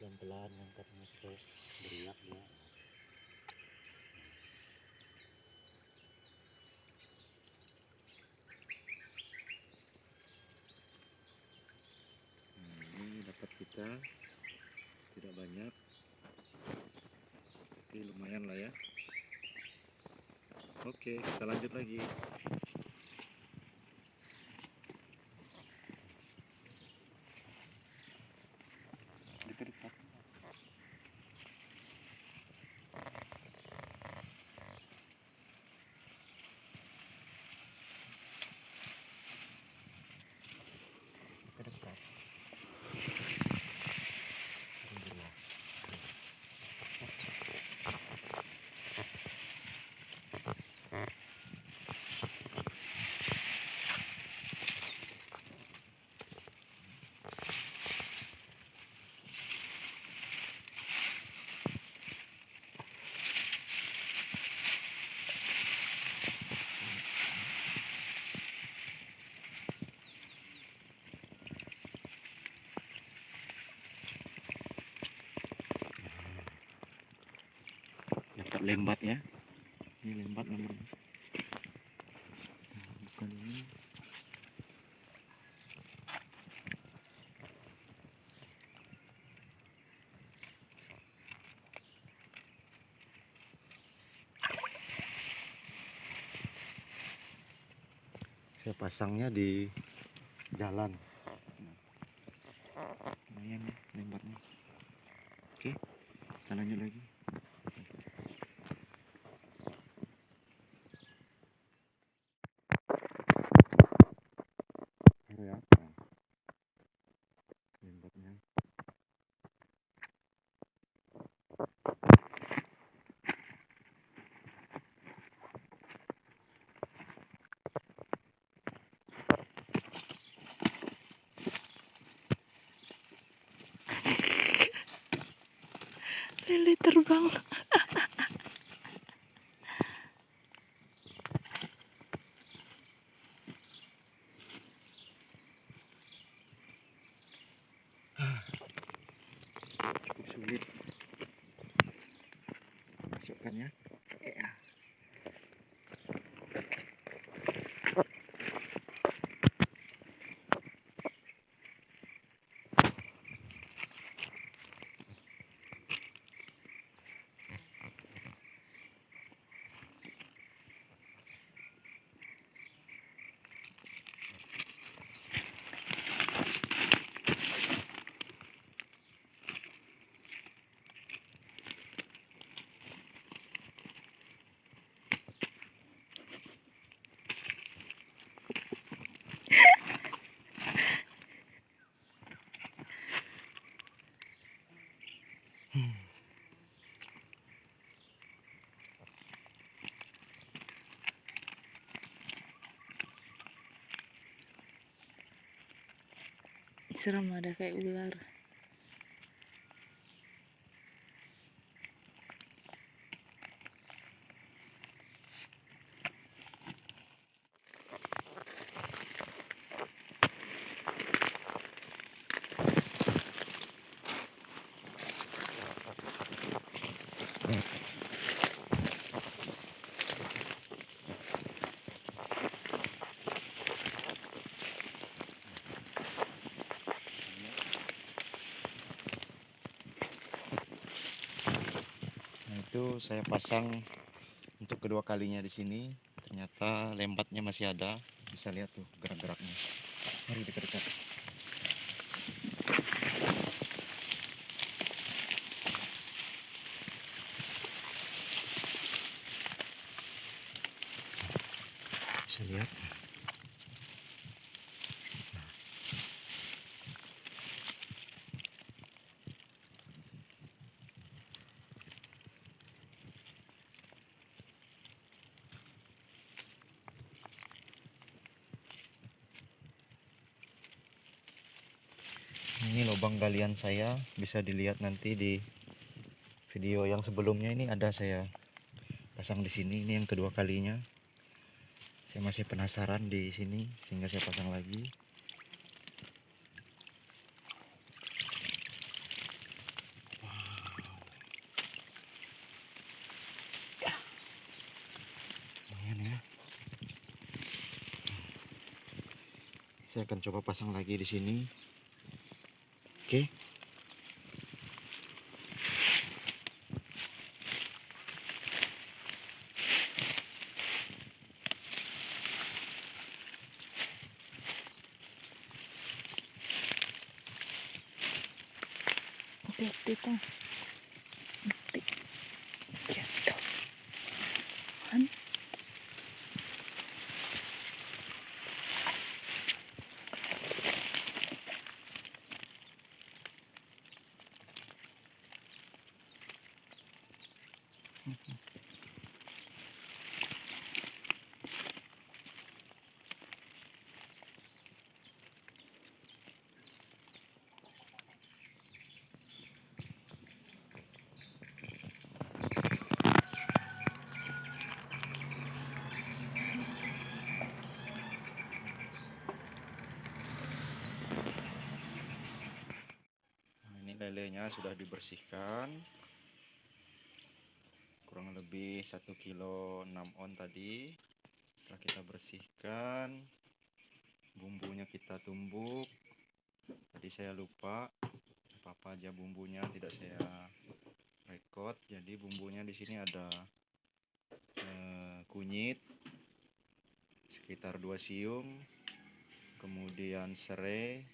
pelan-pelan ngangkatnya supaya beriak dia. Ini dapat kita tidak banyak, tapi lumayan lah ya. Oke, kita lanjut lagi. Dekat-dekat. Dekat-dekat. Dapat lembat ya. Ini lembat namanya. Nah, bukan ini. Saya pasangnya di jalan. Lumayan ya lembatnya. Oke, kita lanjut lagi. Ya, lembatnya. Lele terbang. Cukup sulit masukkannya. Ya. Serem, ada kayak ular. Nah, itu saya pasang untuk kedua kalinya di sini. Ternyata lembatnya masih ada. Bisa lihat tuh gerak-geraknya. Mari dekat-dekat. Bisa lihat. Ini lubang galian saya, bisa dilihat nanti di video yang sebelumnya. Ini ada saya pasang di sini. Ini yang kedua kalinya. Saya masih penasaran di sini sehingga saya pasang lagi. lumayan ya. Saya akan coba pasang lagi di sini. Oke. Hati-hati tuh. Nanti jatuh. Kan? Nah, ini lelenya sudah dibersihkan. Kurang lebih 1 kilo 6 on tadi. Setelah kita bersihkan, bumbunya kita tumbuk. Tadi saya lupa apa aja bumbunya, tidak saya record. Jadi bumbunya di sini ada kunyit sekitar 2 siung, kemudian serai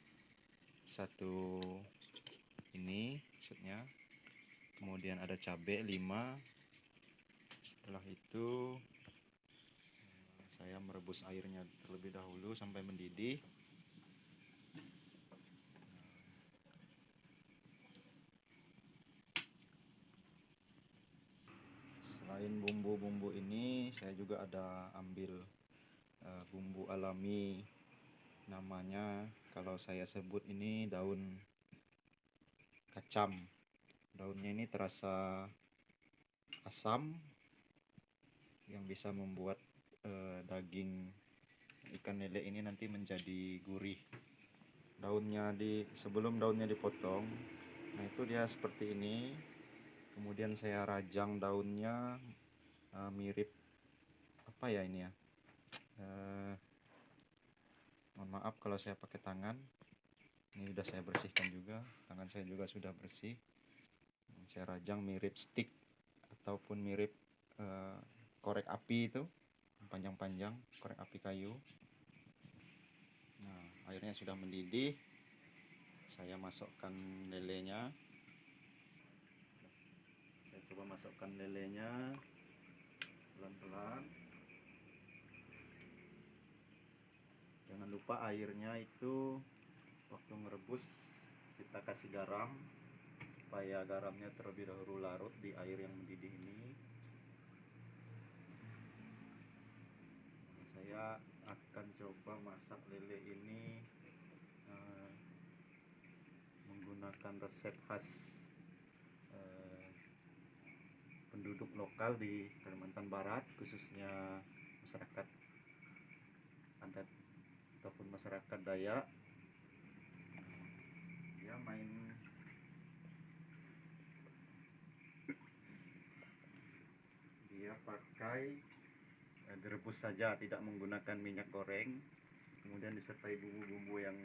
1 ini maksudnya, kemudian ada cabai 5. Setelah itu saya merebus airnya terlebih dahulu sampai mendidih. Selain bumbu-bumbu ini, saya juga ada ambil bumbu alami, namanya kalau saya sebut ini daun kacam. Daunnya ini terasa asam yang bisa membuat daging ikan lele ini nanti menjadi gurih. Sebelum daunnya dipotong, nah itu dia seperti ini. Kemudian saya rajang daunnya mirip apa ya ini ya, mohon maaf kalau saya pakai tangan. Ini sudah saya bersihkan juga, tangan saya juga sudah bersih. Saya rajang mirip stick ataupun mirip korek api, itu panjang-panjang, korek api kayu. Nah, airnya sudah mendidih. Saya masukkan lelenya. Saya coba masukkan lelenya pelan-pelan. Jangan lupa airnya itu waktu merebus kita kasih garam supaya garamnya terlebih dahulu larut di air yang mendidih ini. Saya akan coba masak lele ini menggunakan resep khas penduduk lokal di Kalimantan Barat, khususnya masyarakat adat ataupun masyarakat Dayak. Dia pakai direbus saja, tidak menggunakan minyak goreng. Kemudian disertai bumbu-bumbu yang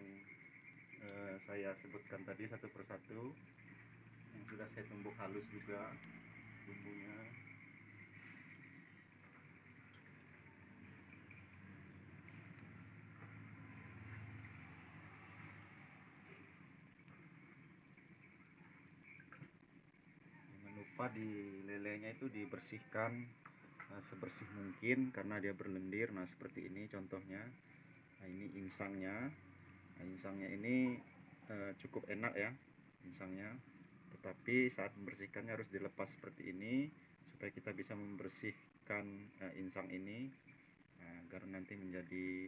saya sebutkan tadi satu persatu, yang sudah saya tumbuk halus juga bumbunya. Jangan lupa di lelenya itu dibersihkan sebersih mungkin karena dia berlendir. Nah seperti ini contohnya. Nah ini insangnya. Nah, insangnya ini cukup enak ya insangnya, tetapi saat membersihkannya harus dilepas seperti ini supaya kita bisa membersihkan insang ini agar nanti menjadi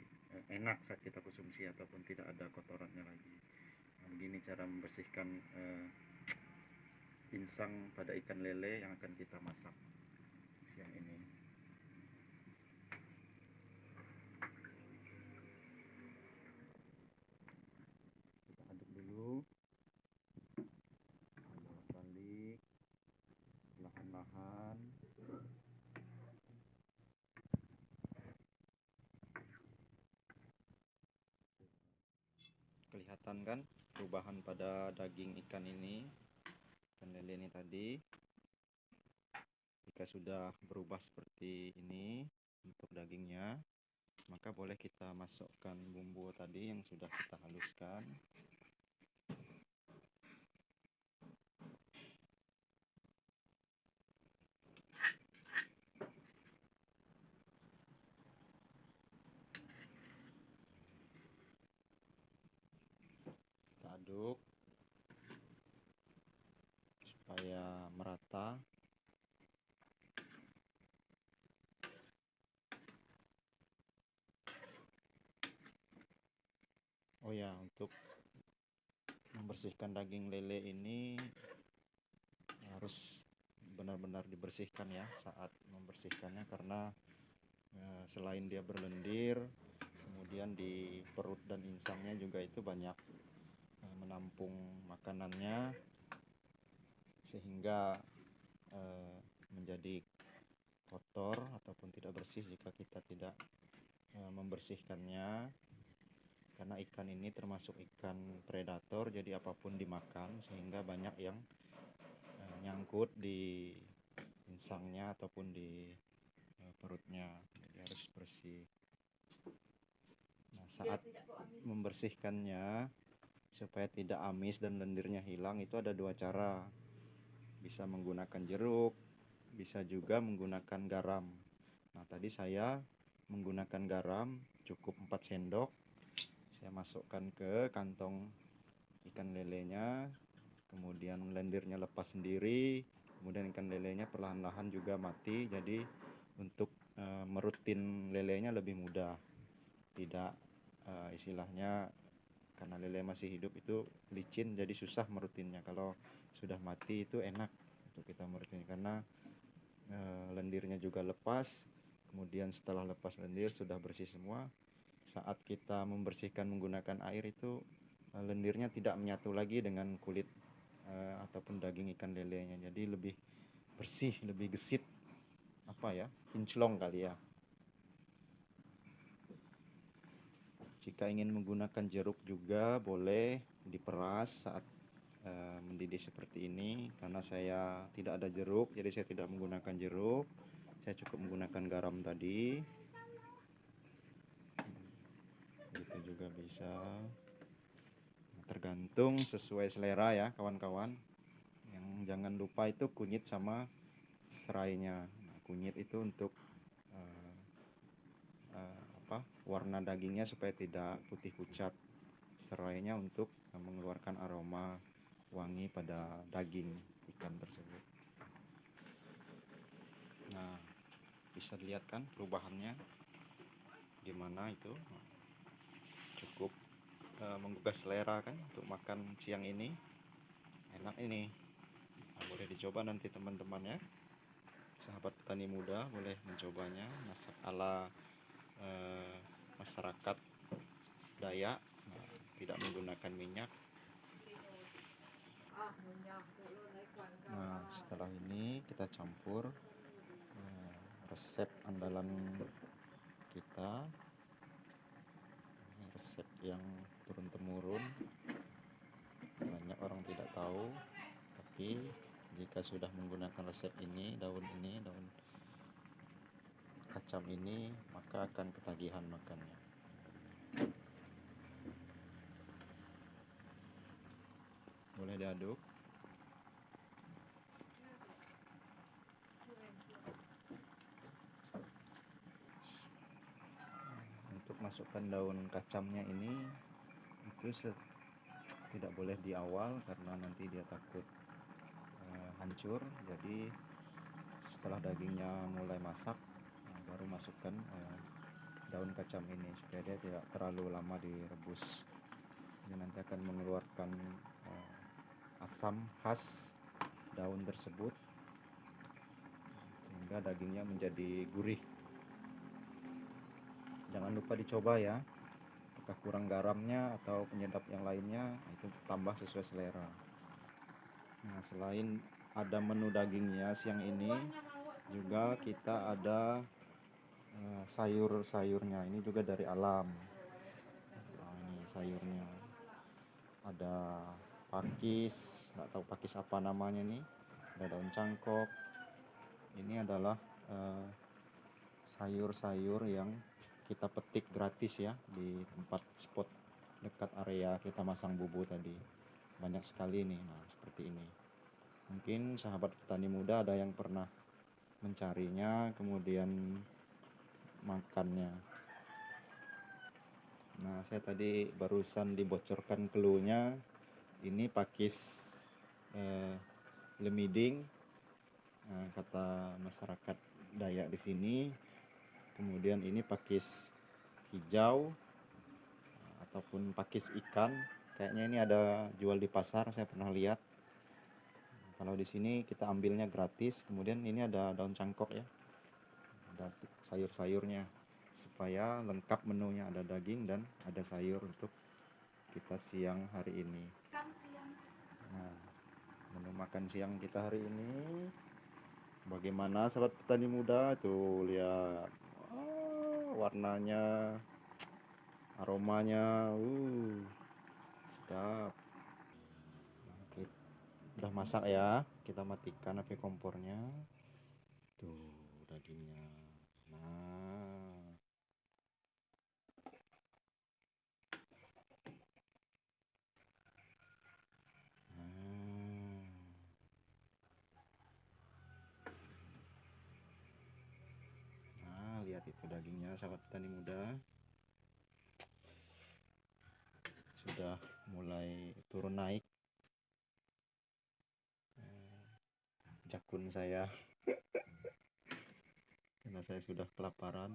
enak saat kita konsumsi ataupun tidak ada kotorannya lagi. Nah, begini cara membersihkan insang pada ikan lele yang akan kita masak siang ini. Kita aduk dulu, bolak-balik perlahan-lahan. kelihatan kan perubahan pada daging ikan ini, ikan lele ini tadi. Jika sudah berubah seperti ini untuk dagingnya, maka boleh kita masukkan bumbu tadi yang sudah kita haluskan. Kita aduk supaya merata. Oh ya, untuk membersihkan daging lele ini harus benar-benar dibersihkan ya saat membersihkannya, karena selain dia berlendir, kemudian di perut dan insangnya juga itu banyak menampung makanannya, sehingga menjadi kotor ataupun tidak bersih jika kita tidak membersihkannya. Karena ikan ini termasuk ikan predator, jadi apapun dimakan, sehingga banyak yang nyangkut di insangnya ataupun di perutnya, jadi harus bersih. Nah, saat membersihkannya supaya tidak amis dan lendirnya hilang, itu ada dua cara. Bisa menggunakan jeruk, bisa juga menggunakan garam. Nah, tadi saya menggunakan garam cukup 4 sendok. Saya masukkan ke kantong ikan lelenya, kemudian lendirnya lepas sendiri, kemudian ikan lelenya perlahan-lahan juga mati. Jadi untuk merutin lelenya lebih mudah, tidak istilahnya karena lele masih hidup itu licin, jadi susah merutinnya. Kalau sudah mati itu enak untuk kita merutin, karena lendirnya juga lepas. Kemudian setelah lepas lendir sudah bersih semua, saat kita membersihkan menggunakan air itu lendirnya tidak menyatu lagi dengan kulit ataupun daging ikan lelenya, jadi lebih bersih, lebih gesit, kinclong kali ya. Jika ingin menggunakan jeruk juga boleh diperas saat mendidih seperti ini. Karena saya tidak ada jeruk, jadi saya tidak menggunakan jeruk. Saya cukup menggunakan garam tadi. Itu juga bisa. Tergantung sesuai selera ya kawan-kawan. Yang jangan lupa itu kunyit sama serainya. Nah, kunyit itu untuk warna dagingnya supaya tidak putih pucat. Serainya untuk mengeluarkan aroma wangi pada daging ikan tersebut. Nah, bisa dilihat kan perubahannya gimana itu. Cukup menggugah selera kan untuk makan siang ini. Enak ini. Nah, boleh dicoba nanti teman-teman ya. Sahabat petani muda boleh mencobanya, masak ala masyarakat Dayak, tidak menggunakan minyak. Nah, setelah ini kita campur resep andalan kita, resep yang turun-temurun, banyak orang tidak tahu, tapi jika sudah menggunakan resep ini, daun kacam ini, maka akan ketagihan makannya. Boleh diaduk. Untuk masukkan daun kacamnya ini itu tidak boleh di awal, karena nanti dia takut hancur. Jadi setelah dagingnya mulai masak, baru masukkan daun kacam ini supaya dia tidak terlalu lama direbus. Ini nanti akan mengeluarkan asam khas daun tersebut, sehingga dagingnya menjadi gurih. Jangan lupa dicoba ya, apakah kurang garamnya atau penyedap yang lainnya, itu tambah sesuai selera. Nah, selain ada menu dagingnya siang ini, juga kita ada sayur-sayurnya. Ini juga dari alam. Nah, ini sayurnya. ada pakis, nggak tahu pakis apa namanya nih, ada daun cangkok. Ini adalah sayur-sayur yang kita petik gratis ya di tempat spot dekat area kita masang bubu tadi. Banyak sekali nih, nah seperti ini. Mungkin sahabat petani muda ada yang pernah mencarinya kemudian makannya. Nah, saya tadi barusan dibocorkan clue-nya. Ini pakis eh, lemiding, kata masyarakat Dayak di sini. Kemudian ini pakis hijau ataupun pakis ikan. Kayaknya ini ada jual di pasar, saya pernah lihat. Kalau di sini kita ambilnya gratis. Kemudian ini ada daun cangkok ya. Ada sayur-sayurnya supaya lengkap menunya, ada daging dan ada sayur untuk kita siang hari ini. Nah, menu makan siang kita hari ini bagaimana sahabat petani muda? Tuh lihat, warnanya, aromanya, sedap. Oke, udah masak ya, kita matikan api kompornya. Tuh dagingnya. Nah, nah, nah, lihat itu dagingnya sahabat petani muda. Sudah mulai turun naik jakun saya karena saya sudah kelaparan.